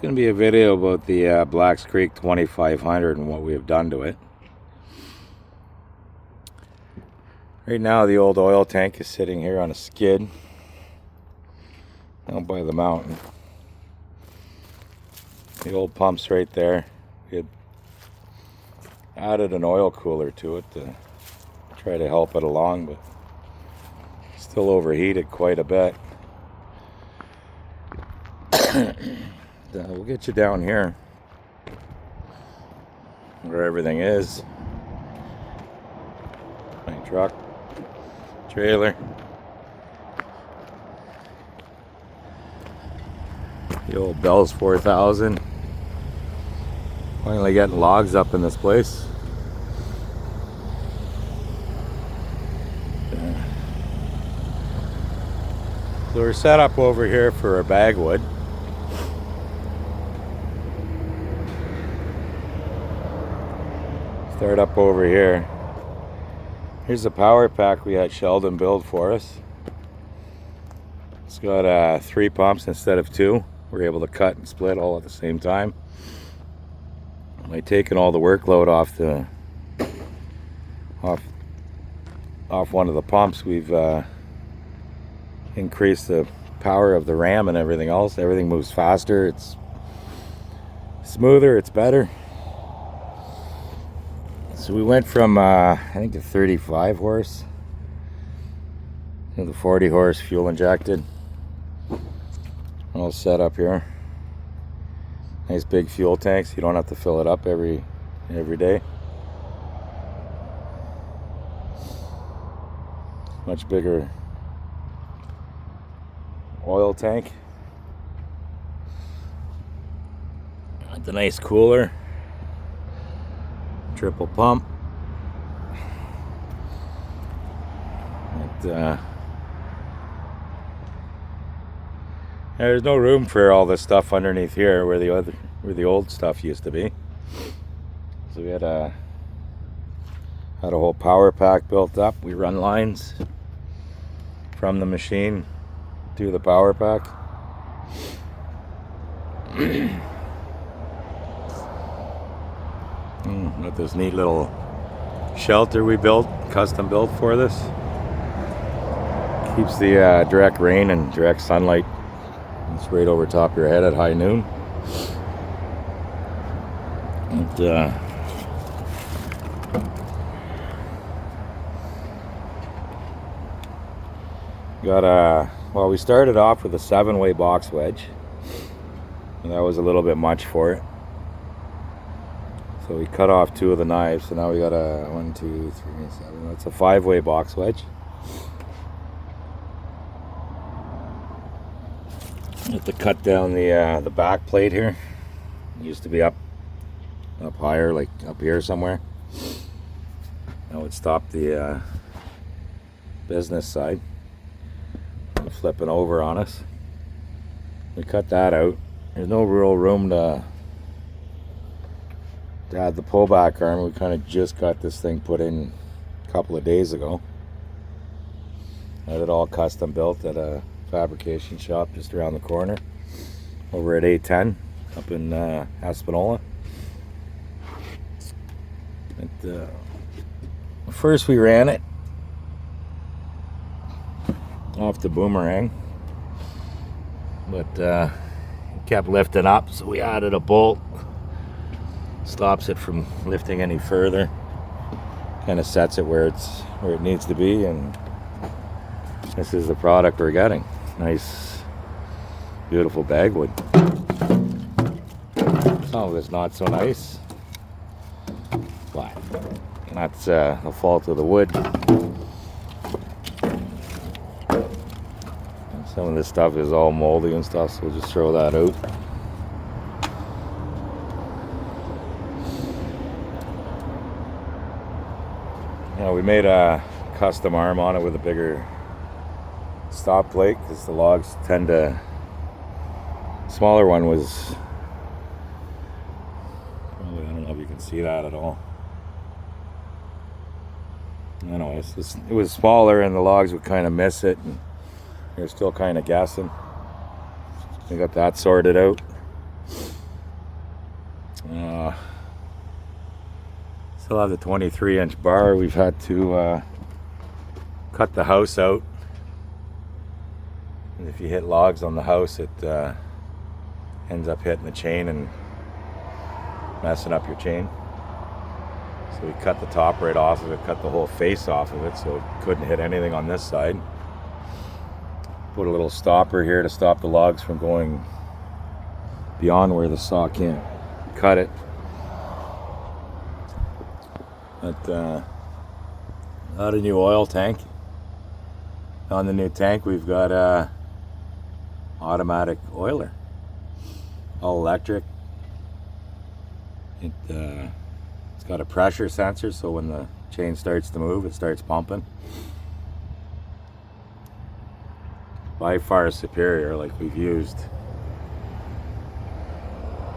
Going to be a video about the Blacks Creek 2500 and what we have done to it. Right now the old oil tank is sitting here on a skid down by the mountain. The old pump's right there. We had added an oil cooler to it to try to help it along, but still overheated quite a bit. We'll get you down here where everything is. My truck, trailer, the old Bell's 4000. Finally getting logs up in this place. So we're set up over here for our bagwood. Start up over here. Here's the power pack we had Sheldon build for us. It's got 3 pumps instead of 2. We're able to cut and split all at the same time. By taking all the workload off one of the pumps, we've increased the power of the ram and everything else. Everything moves faster, it's smoother, it's better. So we went from I think the 35 horse to the 40 horse fuel injected. All set up here. Nice big fuel tanks. You don't have to fill it up every day. Much bigger oil tank. Got the nice cooler. Triple pump. There's no room for all this stuff underneath here where the old stuff used to be. So we had a whole power pack built up. We run lines from the machine to the power pack. Got this neat little shelter we built, custom built for this. Keeps the direct rain and direct sunlight. It's right over top of your head at high noon. And, well, we started off with a 7-way box wedge, and that was a little bit much for it. So we cut off 2 of the knives, so now we got a 1, 2, 3, 7. That's a 5-way box wedge. Have to cut down the back plate here. It used to be up higher, like up here somewhere. That would stop the business side from flipping over on us. We cut that out. There's no real room to add the pullback arm. We kind of just got this thing put in a couple of days ago. Had it all custom built at a fabrication shop just around the corner over at A10 up in Espanola. First we ran it off the boomerang, but it kept lifting up, so we added a bolt. Stops it from lifting any further. Kind of sets it where it needs to be, and this is the product we're getting. Nice, beautiful bagwood. Some of it's not so nice, but that's the fault of the wood. Some of this stuff is all moldy and stuff, so we'll just throw that out. We made a custom arm on it with a bigger stop plate because the logs tend to. Smaller one was probably, I don't know if you can see that at all. Anyways, it was smaller and the logs would kind of miss it, and you're still kind of guessing. We got that sorted out. Still have the 23-inch bar. We've had to cut the house out. And if you hit logs on the house, it ends up hitting the chain and messing up your chain. So we cut the top right off of it, cut the whole face off of it, so it couldn't hit anything on this side. Put a little stopper here to stop the logs from going beyond where the saw can't cut it. But got a new oil tank. On the new tank we've got a automatic oiler, all electric. It's got a pressure sensor, so when the chain starts to move, it starts pumping. By far superior. Like, we've used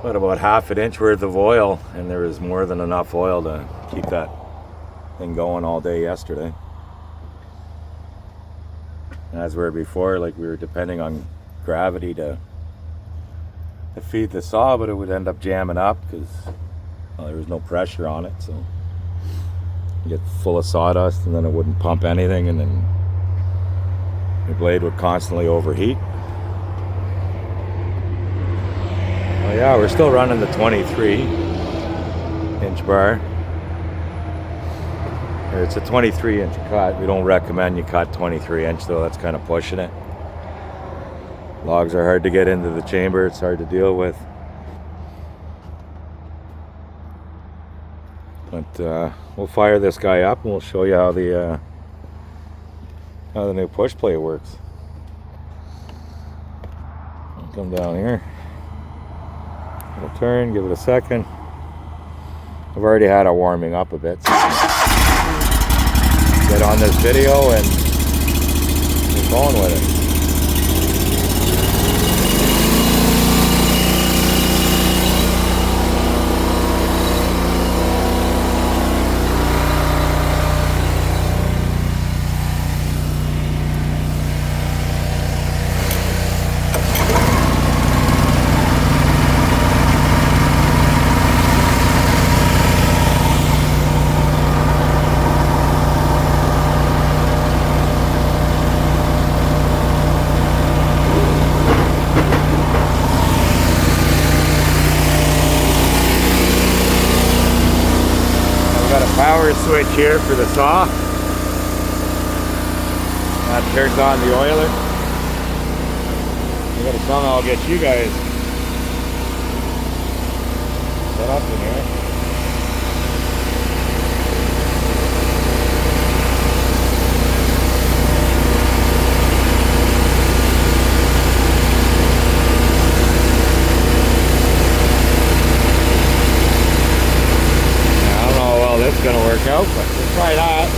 about half an inch worth of oil, and there was more than enough oil to keep that thing going all day yesterday. As where before, like, we were depending on gravity to feed the saw, but it would end up jamming up because there was no pressure on it, so you get full of sawdust and then it wouldn't pump anything, and then the blade would constantly overheat. Well, yeah, we're still running the 23-inch bar. It's a 23-inch cut. We don't recommend you cut 23-inch though. That's kind of pushing it. Logs are hard to get into the chamber. It's hard to deal with. But we'll fire this guy up and we'll show you how the new push plate works. I'll come down here. It'll turn. Give it a second. I've already had it warming up a bit. So get on this video and keep going with it. Power switch here for the saw. That turns on the oiler. I gotta somehow get you guys set up in here. It's gonna work out, but we'll try that.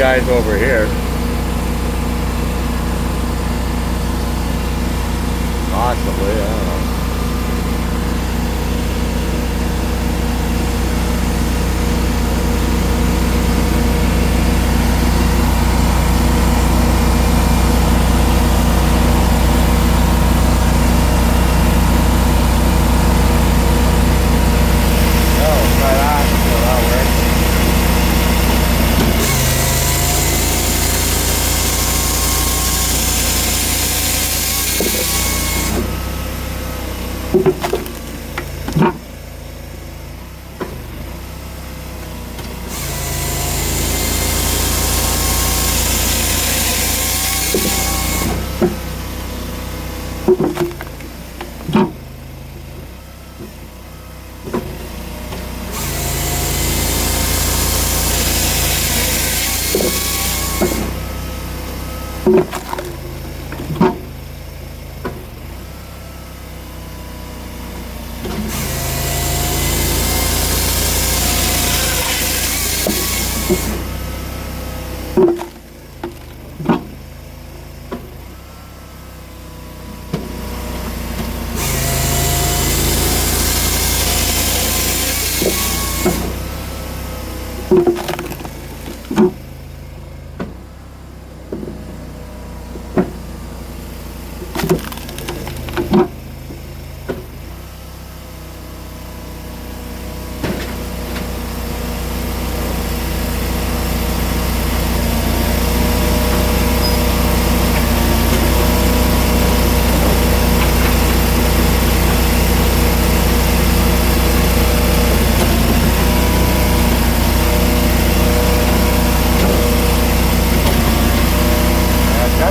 guys over here. Possibly, I don't know.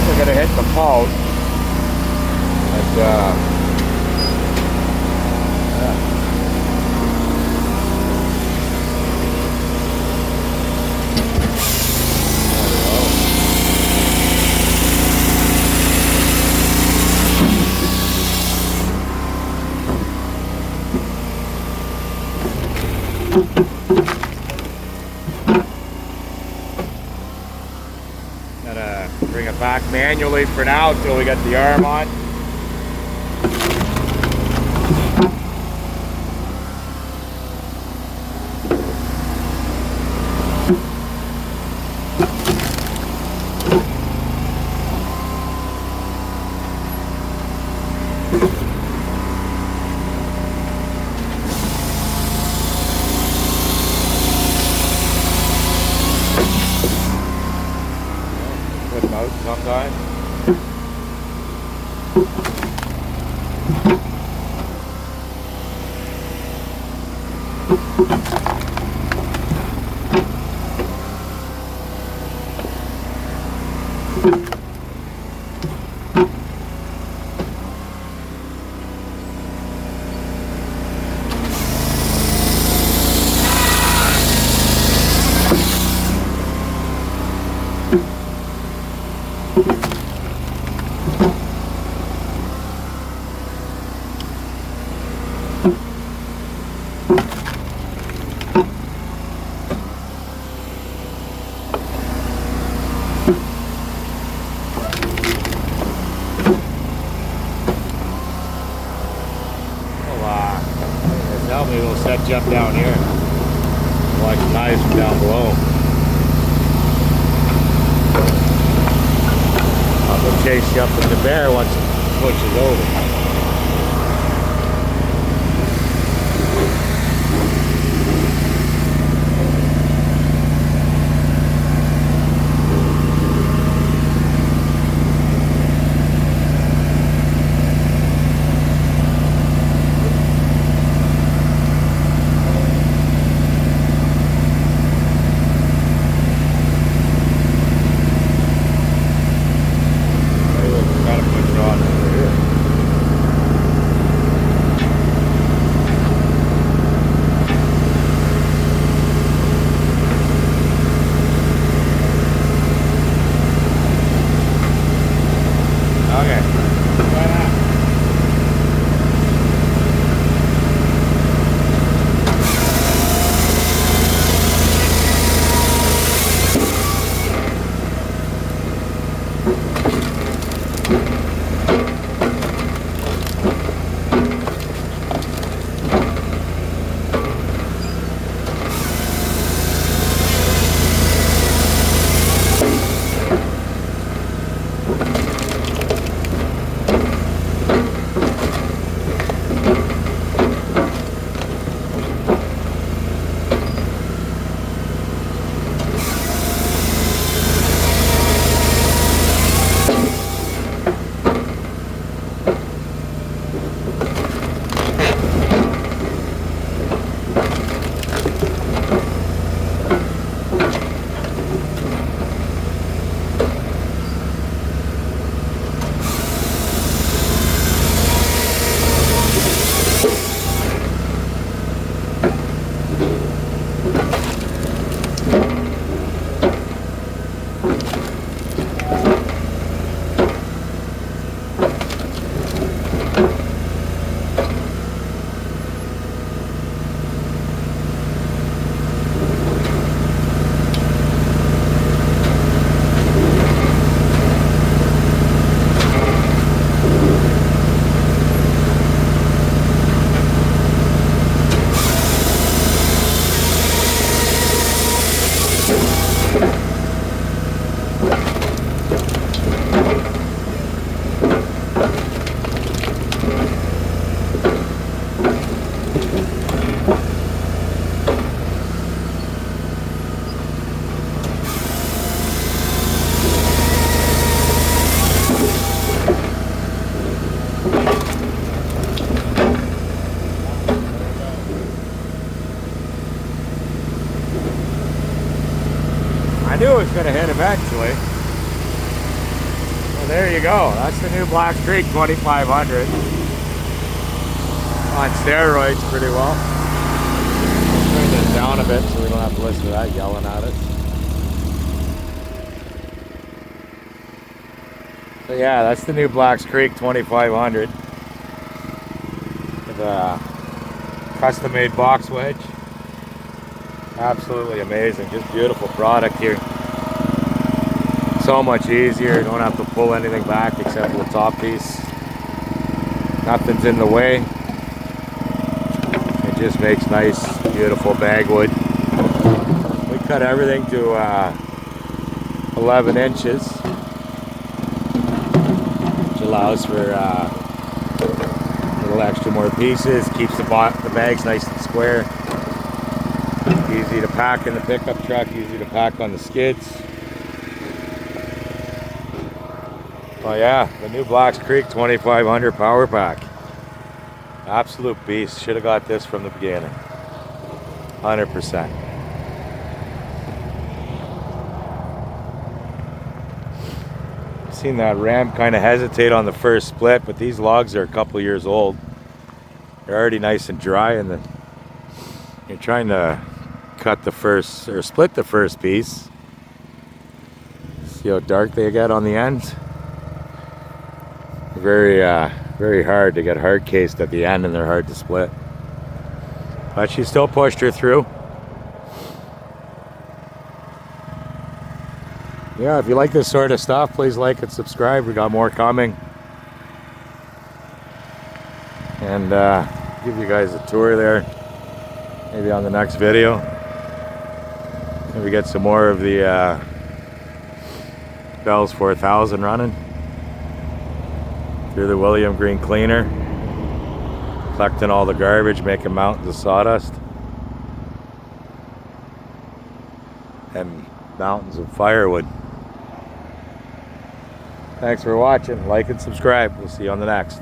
We're gonna hit the post, and yeah. Gotta bring it back manually for now until we get the arm on. Put them out sometimes. Now maybe we'll set you up down here. Watch the knives from down below. I'll go chase you up with the bear once it pushes over. Got to put it on over here. knew it was going to hit eventually. Well, there you go. That's the new Black Creek 2500. On steroids pretty well. Let's turn this down a bit so we don't have to listen to that yelling at us. So yeah, that's the new Black Creek 2500. With a custom-made box wedge. Absolutely amazing. Just beautiful product here. So much easier. You don't have to pull anything back except for the top piece. Nothing's in the way. It just makes nice, beautiful bagwood. We cut everything to 11 inches. Which allows for a little extra more pieces. Keeps the bags nice and square. Easy to pack in the pickup truck, easy to pack on the skids. Oh yeah, the new Black Creek 2500 power pack. Absolute beast. Should have got this from the beginning. 100%. Seen that ram kind of hesitate on the first split, but these logs are a couple years old. They're already nice and dry, and you're trying to cut the first, or split the first piece. See how dark they get on the ends? Very hard to get hard cased at the end, and they're hard to split. But she still pushed her through. Yeah, if you like this sort of stuff, please like and subscribe. We got more coming. And give you guys a tour there. Maybe on the next video. Maybe get some more of the Bell's 4000 running through the William Green cleaner, collecting all the garbage, making mountains of sawdust and mountains of firewood. Thanks for watching. Like and subscribe. We'll see you on the next.